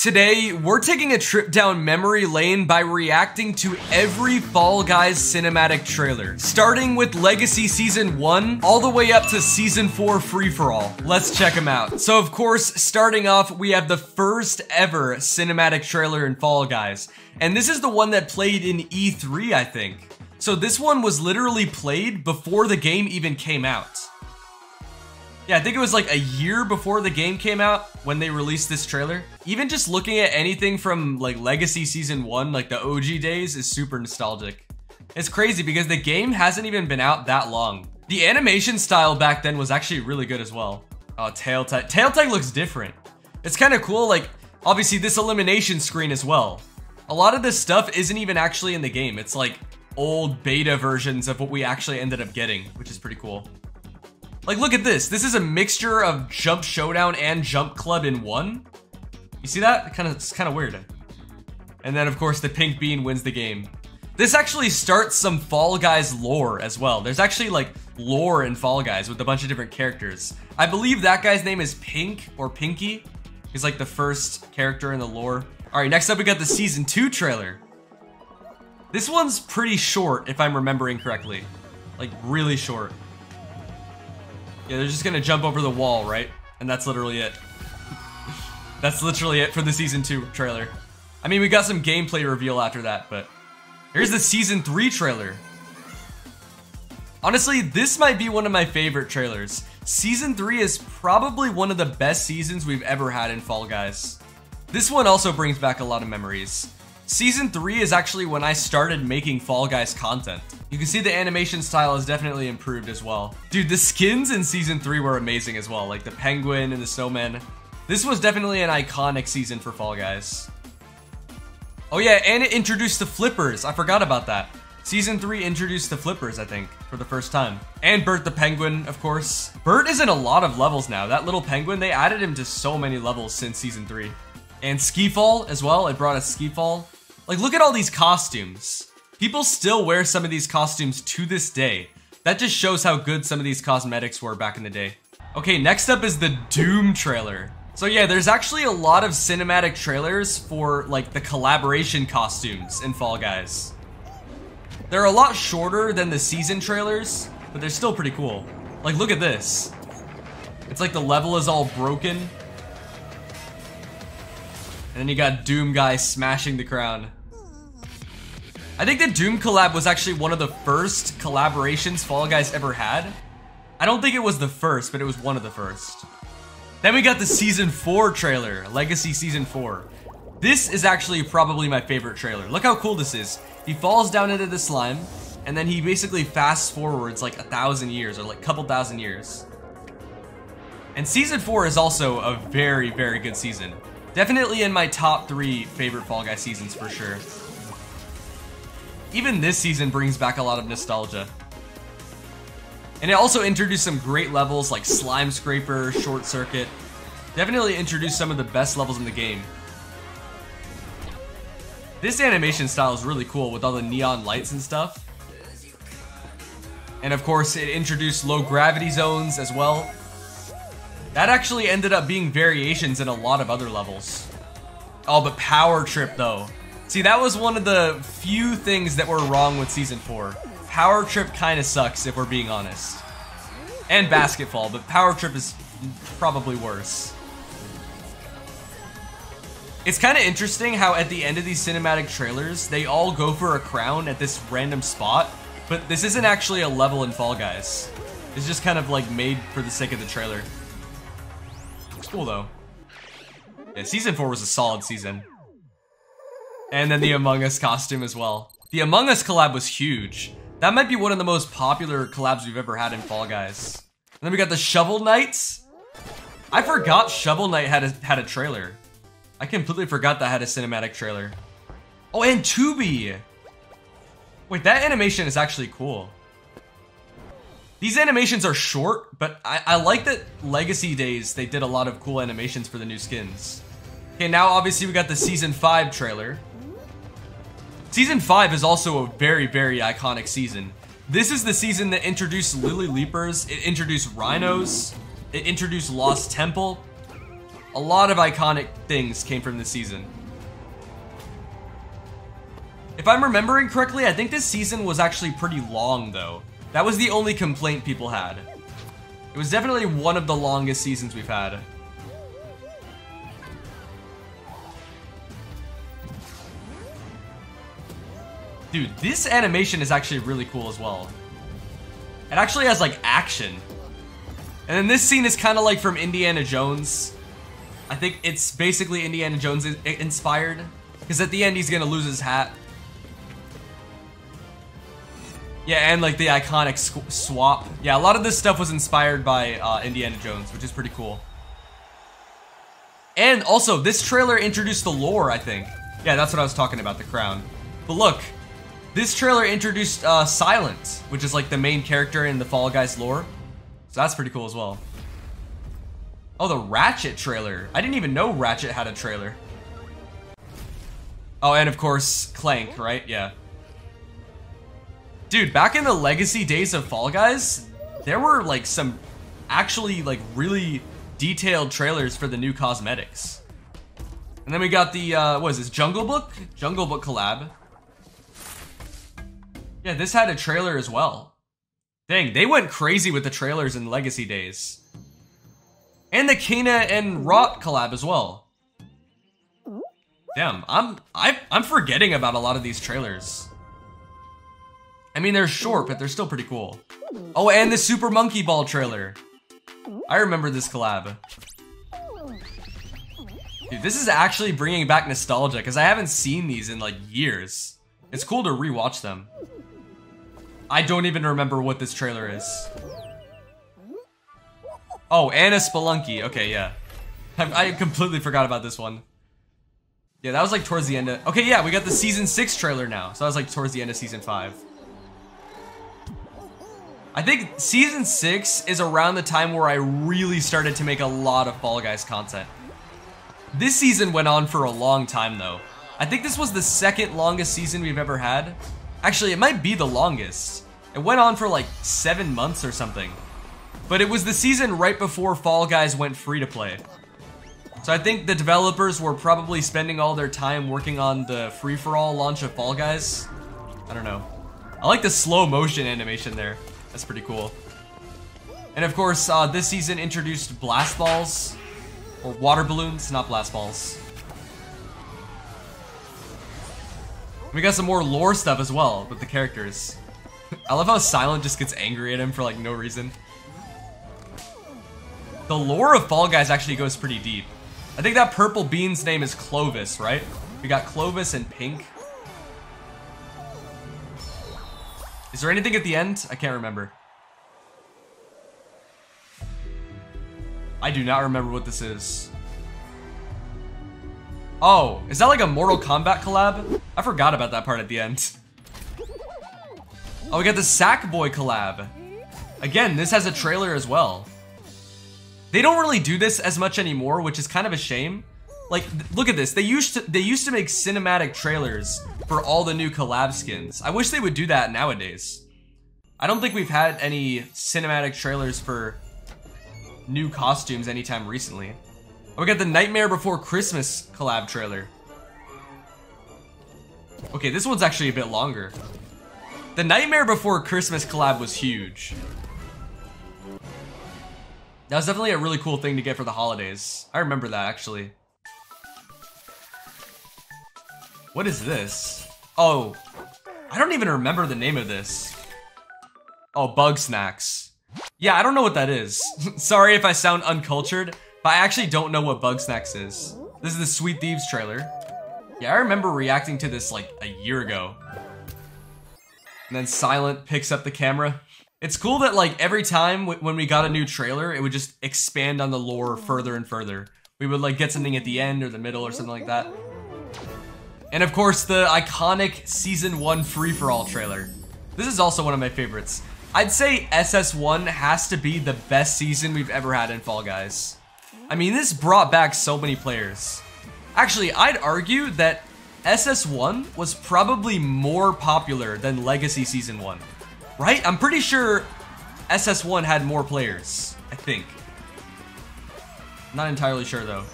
Today, we're taking a trip down memory lane by reacting to every Fall Guys cinematic trailer, starting with Legacy Season 1 all the way up to Season 4 free-for-all. Let's check them out. So of course, starting off, we have the first ever cinematic trailer in Fall Guys, and this is the one that played in E3, I think. So this one was literally played before the game even came out. Yeah, I think it was like a year before the game came out when they released this trailer. Even just looking at anything from like Legacy Season 1, like the OG days, is super nostalgic. It's crazy because the game hasn't even been out that long. The animation style back then was actually really good as well. Oh, tail tag. Tail tag looks different. It's kind of cool, like, obviously this elimination screen as well. A lot of this stuff isn't even actually in the game. It's like old beta versions of what we actually ended up getting, which is pretty cool. Like, look at this. This is a mixture of Jump Showdown and Jump Club in one. You see that? It's kind of weird. And then, of course, the pink bean wins the game. This actually starts some Fall Guys lore as well. There's actually, like, lore in Fall Guys with a bunch of different characters. I believe that guy's name is Pink or Pinky. He's, like, the first character in the lore. All right, next up, we got the Season 2 trailer. This one's pretty short, if I'm remembering correctly. Like, really short. Yeah, they're just gonna jump over the wall, right? And that's literally it. That's literally it for the Season 2 trailer. I mean, we got some gameplay reveal after that, but... Here's the Season 3 trailer. Honestly, this might be one of my favorite trailers. Season 3 is probably one of the best seasons we've ever had in Fall Guys. This one also brings back a lot of memories. Season 3 is actually when I started making Fall Guys content. You can see the animation style has definitely improved as well. Dude, the skins in Season 3 were amazing as well, like the penguin and the snowman. This was definitely an iconic season for Fall Guys. Oh yeah, and it introduced the flippers. I forgot about that. Season 3 introduced the flippers, I think, for the first time. And Bert the penguin, of course. Bert is in a lot of levels now. That little penguin, they added him to so many levels since Season 3. And Skiffall as well, it brought us Skiffall. Like, look at all these costumes. People still wear some of these costumes to this day. That just shows how good some of these cosmetics were back in the day. Okay, next up is the Doom trailer. So yeah, there's actually a lot of cinematic trailers for, like, the collaboration costumes in Fall Guys. They're a lot shorter than the season trailers, but they're still pretty cool. Like, look at this. It's like the level is all broken. And then you got Doom guy smashing the crown. I think the Doom collab was actually one of the first collaborations Fall Guys ever had. I don't think it was the first, but it was one of the first. Then we got the Season 4 trailer, Legacy Season 4. This is actually probably my favorite trailer. Look how cool this is. He falls down into the slime, and then he basically fast forwards like 1,000 years, or like a couple thousand years. And Season 4 is also a very, very good season. Definitely in my top 3 favorite Fall Guys seasons for sure. Even this season brings back a lot of nostalgia. And it also introduced some great levels like Slime Scraper, Short Circuit. Definitely introduced some of the best levels in the game. This animation style is really cool with all the neon lights and stuff. And of course, it introduced low gravity zones as well. That actually ended up being variations in a lot of other levels. Oh, but Power Trip though. See, that was one of the few things that were wrong with Season 4. Power Trip kind of sucks, if we're being honest. And Basketball, but Power Trip is probably worse. It's kind of interesting how at the end of these cinematic trailers, they all go for a crown at this random spot, but this isn't actually a level in Fall Guys. It's just kind of like made for the sake of the trailer. It's cool though. Yeah, Season 4 was a solid season. And then the Among Us costume as well. The Among Us collab was huge. That might be one of the most popular collabs we've ever had in Fall Guys. And then we got the Shovel Knights. I forgot Shovel Knight had a trailer. I completely forgot that had a cinematic trailer. Oh, and Tubi. Wait, that animation is actually cool. These animations are short, but I like that Legacy days, they did a lot of cool animations for the new skins. Okay, now obviously we got the Season 5 trailer. Season 5 is also a very, very iconic season. This is the season that introduced Lily Leapers, it introduced Rhinos, it introduced Lost Temple. A lot of iconic things came from this season. If I'm remembering correctly, I think this season was actually pretty long, though. That was the only complaint people had. It was definitely one of the longest seasons we've had. Dude, this animation is actually really cool as well. It actually has, like, action. And then this scene is kind of like from Indiana Jones. I think it's basically Indiana Jones inspired. Because at the end, he's gonna lose his hat. Yeah, and like the iconic swap. Yeah, a lot of this stuff was inspired by Indiana Jones, which is pretty cool. And also, this trailer introduced the lore, I think. Yeah, that's what I was talking about, the crown. But look, this trailer introduced Silent, which is like the main character in the Fall Guys lore. So that's pretty cool as well. Oh, the Ratchet trailer. I didn't even know Ratchet had a trailer. Oh, and of course, Clank, right? Yeah. Dude, back in the legacy days of Fall Guys, there were like some actually like really detailed trailers for the new cosmetics. And then we got the, what is this, Jungle Book? Jungle Book collab. Yeah, this had a trailer as well. Dang, they went crazy with the trailers in legacy days. And the Kana and Rot collab as well. Damn, I'm forgetting about a lot of these trailers. I mean, they're short, but they're still pretty cool. Oh, and the Super Monkey Ball trailer. I remember this collab. Dude, this is actually bringing back nostalgia, because I haven't seen these in, like, years. It's cool to rewatch them. I don't even remember what this trailer is. Oh, and a Spelunky. Okay, yeah. I completely forgot about this one. Yeah, that was, like, towards the end of... Okay, yeah, we got the Season 6 trailer now. So that was, like, towards the end of Season 5. I think Season 6 is around the time where I really started to make a lot of Fall Guys content. This season went on for a long time, though. I think this was the second longest season we've ever had. Actually, it might be the longest. It went on for like 7 months or something. But it was the season right before Fall Guys went free to play. So I think the developers were probably spending all their time working on the free-for-all launch of Fall Guys. I don't know. I like the slow motion animation there. That's pretty cool. And of course, this season introduced blast balls. Or water balloons, not blast balls. We got some more lore stuff as well with the characters. I love how Silent just gets angry at him for like no reason. The lore of Fall Guys actually goes pretty deep. I think that purple bean's name is Clovis, right? We got Clovis and Pink. Is there anything at the end? I can't remember. I do not remember what this is. Oh, is that like a Mortal Kombat collab? I forgot about that part at the end. Oh, we got the Sackboy collab. Again, this has a trailer as well. They don't really do this as much anymore, which is kind of a shame. Like, look at this. They used to make cinematic trailers for all the new collab skins. I wish they would do that nowadays. I don't think we've had any cinematic trailers for new costumes anytime recently. Oh, we got the Nightmare Before Christmas collab trailer. Okay, this one's actually a bit longer. The Nightmare Before Christmas collab was huge. That was definitely a really cool thing to get for the holidays. I remember that, actually. What is this? Oh, I don't even remember the name of this. Oh, Bug Snacks. Yeah, I don't know what that is. Sorry if I sound uncultured, but I actually don't know what Bug Snacks is. This is the Sweet Thieves trailer. Yeah, I remember reacting to this like a year ago. And then Silent picks up the camera. It's cool that like every time when we got a new trailer, it would just expand on the lore further and further. We would like get something at the end or the middle or something like that. And of course, the iconic Season 1 free-for-all trailer. This is also one of my favorites. I'd say SS1 has to be the best season we've ever had in Fall Guys. I mean, this brought back so many players. Actually, I'd argue that SS1 was probably more popular than Legacy Season 1. Right? I'm pretty sure SS1 had more players, I think. Not entirely sure though.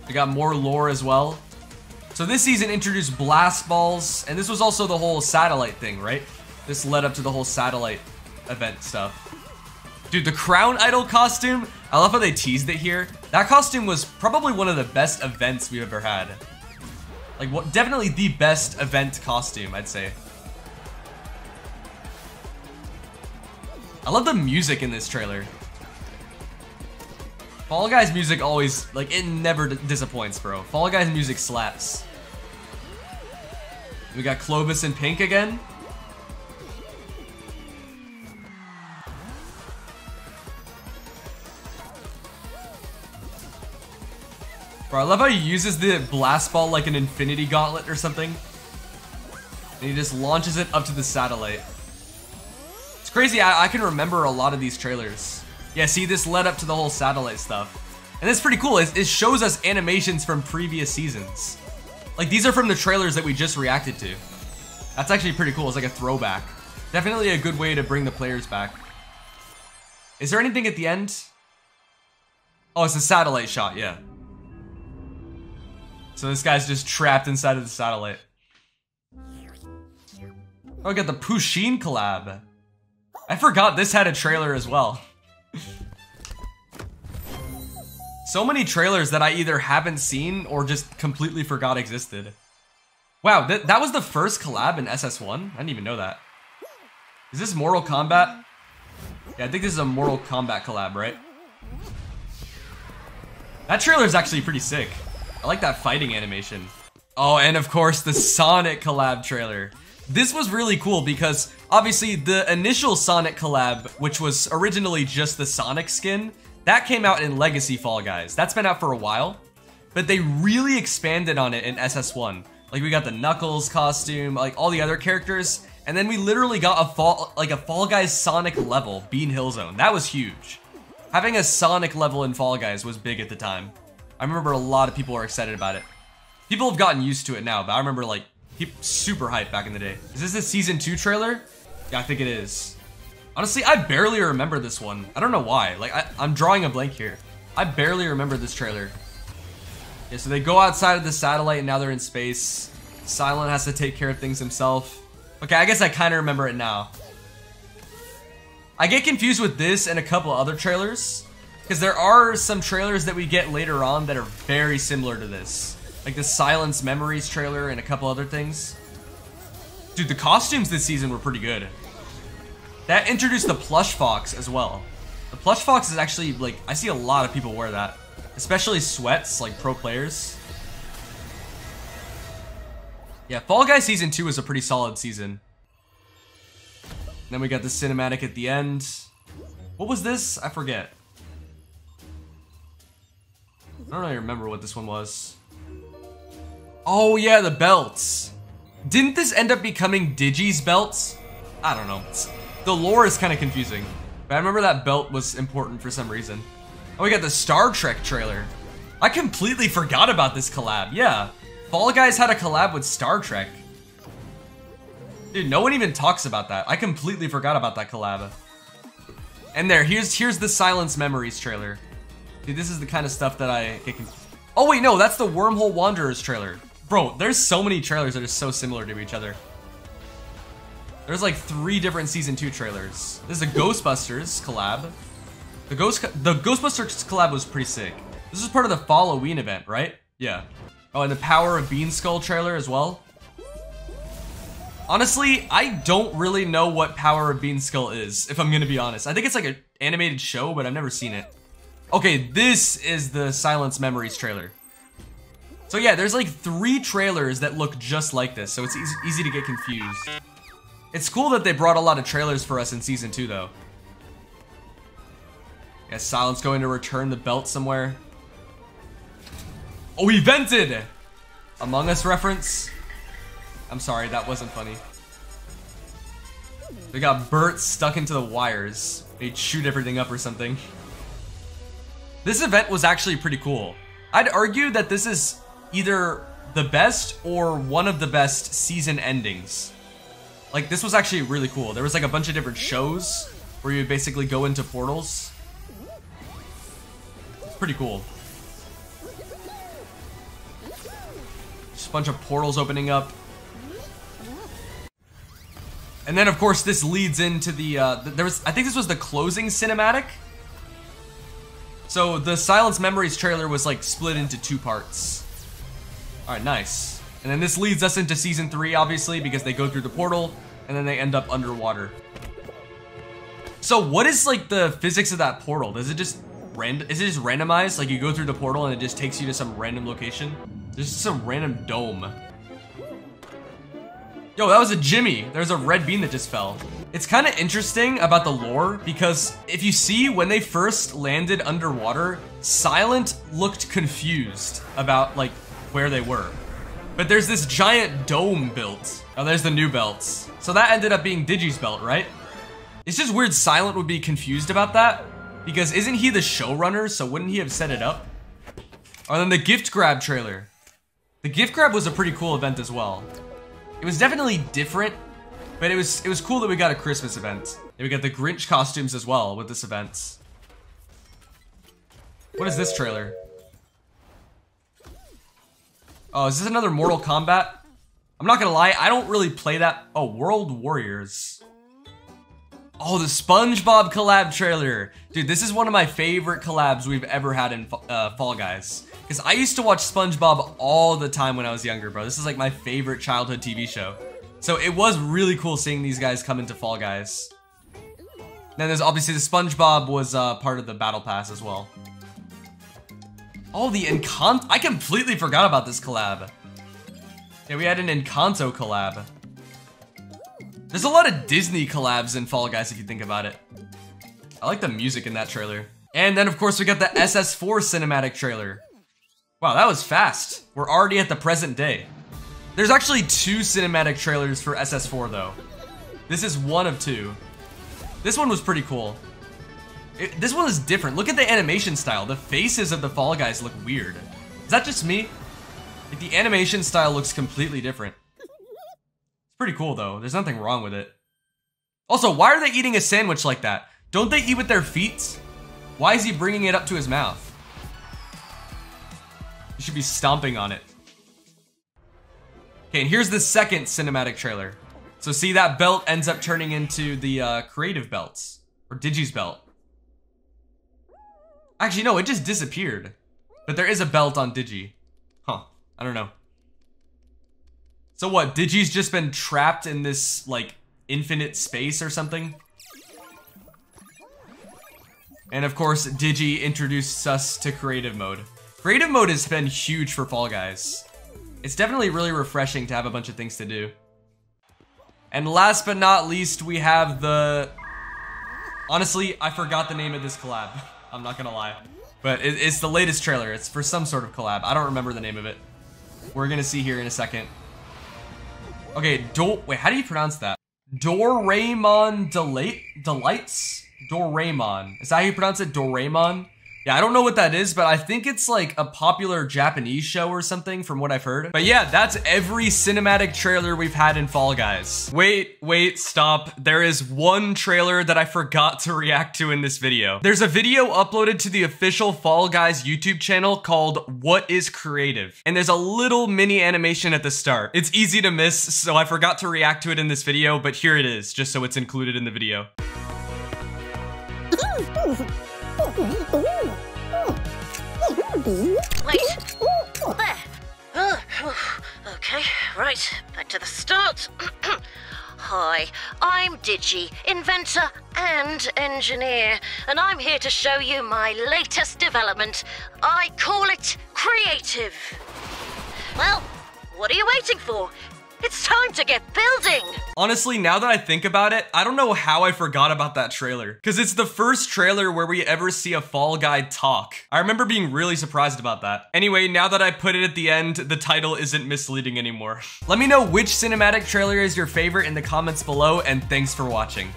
We got more lore as well. So this season introduced blast balls, and this was also the whole satellite thing, right? This led up to the whole satellite event stuff. Dude, the Crown Idol costume, I love how they teased it here. That costume was probably one of the best events we've ever had. Like, what? Definitely the best event costume, I'd say. I love the music in this trailer. Fall Guys music always, like, it never disappoints, bro. Fall Guys music slaps. We got Clovis in pink again. Bro, I love how he uses the blast ball like an infinity gauntlet or something. And he just launches it up to the satellite. It's crazy, I can remember a lot of these trailers. Yeah, see, this led up to the whole satellite stuff. And it's pretty cool, it shows us animations from previous seasons. Like, these are from the trailers that we just reacted to. That's actually pretty cool, it's like a throwback. Definitely a good way to bring the players back. Is there anything at the end? Oh, it's a satellite shot, yeah. So this guy's just trapped inside of the satellite. Oh, we got the Pusheen collab. I forgot this had a trailer as well. So many trailers that I either haven't seen or just completely forgot existed. Wow, that was the first collab in SS1? I didn't even know that. Is this Mortal Kombat? Yeah, I think this is a Mortal Kombat collab, right? That trailer is actually pretty sick. I like that fighting animation. Oh, and of course, the Sonic collab trailer. This was really cool because, obviously, the initial Sonic collab, which was originally just the Sonic skin, that came out in Legacy Fall Guys. That's been out for a while, but they really expanded on it in SS1. Like, we got the Knuckles costume, like, all the other characters, and then we literally got a Fall Guys Sonic level, Bean Hill Zone. That was huge. Having a Sonic level in Fall Guys was big at the time. I remember a lot of people were excited about it. People have gotten used to it now, but I remember, like, super hyped back in the day. Is this the Season 2 trailer? Yeah, I think it is. Honestly, I barely remember this one. I don't know why. Like, I'm drawing a blank here. I barely remember this trailer. Yeah, so they go outside of the satellite and now they're in space. Silent has to take care of things himself. Okay, I guess I kind of remember it now. I get confused with this and a couple other trailers, because there are some trailers that we get later on that are very similar to this. Like the Silence Memories trailer and a couple other things. Dude, the costumes this season were pretty good. That introduced the Plush Fox as well. The Plush Fox is actually, like, I see a lot of people wear that. Especially sweats, like pro players. Yeah, Fall Guys Season 2 was a pretty solid season. Then we got the cinematic at the end. What was this? I forget. I don't really remember what this one was. Oh yeah, the belts. Didn't this end up becoming Digi's belts? I don't know. The lore is kind of confusing. But I remember that belt was important for some reason. Oh, we got the Star Trek trailer. I completely forgot about this collab. Yeah, Fall Guys had a collab with Star Trek. Dude, no one even talks about that. I completely forgot about that collab. And here's the Silence Memories trailer. Dude, this is the kind of stuff that I get confused. Oh wait, no, that's the Wormhole Wanderers trailer. Bro, there's so many trailers that are so similar to each other. There's like 3 different Season 2 trailers. This is a Ghostbusters collab. The Ghostbusters collab was pretty sick. This is part of the Halloween event, right? Yeah. Oh, and the Power of Bean Skull trailer as well. Honestly, I don't really know what Power of Bean Skull is, if I'm gonna be honest. I think it's like an animated show, but I've never seen it. Okay, this is the Silence Memories trailer. So yeah, there's like 3 trailers that look just like this, so it's easy to get confused. It's cool that they brought a lot of trailers for us in Season 2, though. Yeah, Silent's going to return the belt somewhere. Oh, he vented! Among Us reference. I'm sorry, that wasn't funny. We got Bert stuck into the wires. They'd shoot everything up or something. This event was actually pretty cool. I'd argue that this is either the best or one of the best season endings. Like, this was actually really cool. There was like a bunch of different shows where you basically go into portals. It's pretty cool. Just a bunch of portals opening up. And then, of course, this leads into the, I think this was the closing cinematic. So the Silence Memories trailer was like split into 2 parts. All right, nice. And then this leads us into season 3, obviously, because they go through the portal and then they end up underwater. So what is like the physics of that portal? Does it just is it just randomized? Like you go through the portal and it just takes you to some random location? There's just some random dome. Yo, that was a Jimmy. There's a red bean that just fell. It's kind of interesting about the lore because if you see when they first landed underwater, Silent looked confused about like where they were. But there's this giant dome built. Oh, there's the new belts. So that ended up being Digi's belt, right? It's just weird Silent would be confused about that because isn't he the showrunner? So wouldn't he have set it up? Oh, then the gift grab trailer. The gift grab was a pretty cool event as well. It was definitely different, but it was cool that we got a Christmas event. And we got the Grinch costumes as well with this event. What is this trailer? Oh, is this another Mortal Kombat? I'm not gonna lie, I don't really play that. Oh, World Warriors. Oh, the SpongeBob collab trailer. Dude, this is one of my favorite collabs we've ever had in Fall Guys. Because I used to watch SpongeBob all the time when I was younger, bro. This is like my favorite childhood TV show. So it was really cool seeing these guys come into Fall Guys. Then there's obviously the SpongeBob was part of the Battle Pass as well. Oh, the Encanto. I completely forgot about this collab. Yeah, we had an Encanto collab. There's a lot of Disney collabs in Fall Guys if you think about it. I like the music in that trailer. And then of course we got the SS4 cinematic trailer. Wow, that was fast. We're already at the present day. There's actually 2 cinematic trailers for SS4 though. This is one of 2. This one was pretty cool. This one is different. Look at the animation style. The faces of the Fall Guys look weird. Is that just me? Like, the animation style looks completely different. It's pretty cool though. There's nothing wrong with it. Also, why are they eating a sandwich like that? Don't they eat with their feet? Why is he bringing it up to his mouth? You should be stomping on it. Okay, and here's the second cinematic trailer. So see, that belt ends up turning into the creative belts. Or Digi's belt. Actually, no, it just disappeared. But there is a belt on Digi. Huh, I don't know. So what, Digi's just been trapped in this, like, infinite space or something? And of course, Digi introduced us to creative mode. Creative mode has been huge for Fall Guys. It's definitely really refreshing to have a bunch of things to do. And last but not least, we have the... Honestly, I forgot the name of this collab. I'm not gonna lie. But it's the latest trailer. It's for some sort of collab. I don't remember the name of it. We're gonna see here in a second. Okay, wait, how do you pronounce that? Doraemon Delights? Doraemon. Is that how you pronounce it? Doraemon? Yeah, I don't know what that is, but I think it's like a popular Japanese show or something from what I've heard. But yeah, that's every cinematic trailer we've had in Fall Guys. Wait, stop. There is one trailer that I forgot to react to in this video. There's a video uploaded to the official Fall Guys YouTube channel called What is Creative? And there's a little mini animation at the start. It's easy to miss, so I forgot to react to it in this video, but here it is, just so it's included in the video. Wait, there. Okay, right, back to the start. Hi, I'm Digi, inventor and engineer, and I'm here to show you my latest development. I call it creative. Well, what are you waiting for? It's time to get building! Honestly, now that I think about it, I don't know how I forgot about that trailer. Because it's the first trailer where we ever see a Fall Guy talk. I remember being really surprised about that. Anyway, now that I put it at the end, the title isn't misleading anymore. Let me know which cinematic trailer is your favorite in the comments below, and thanks for watching.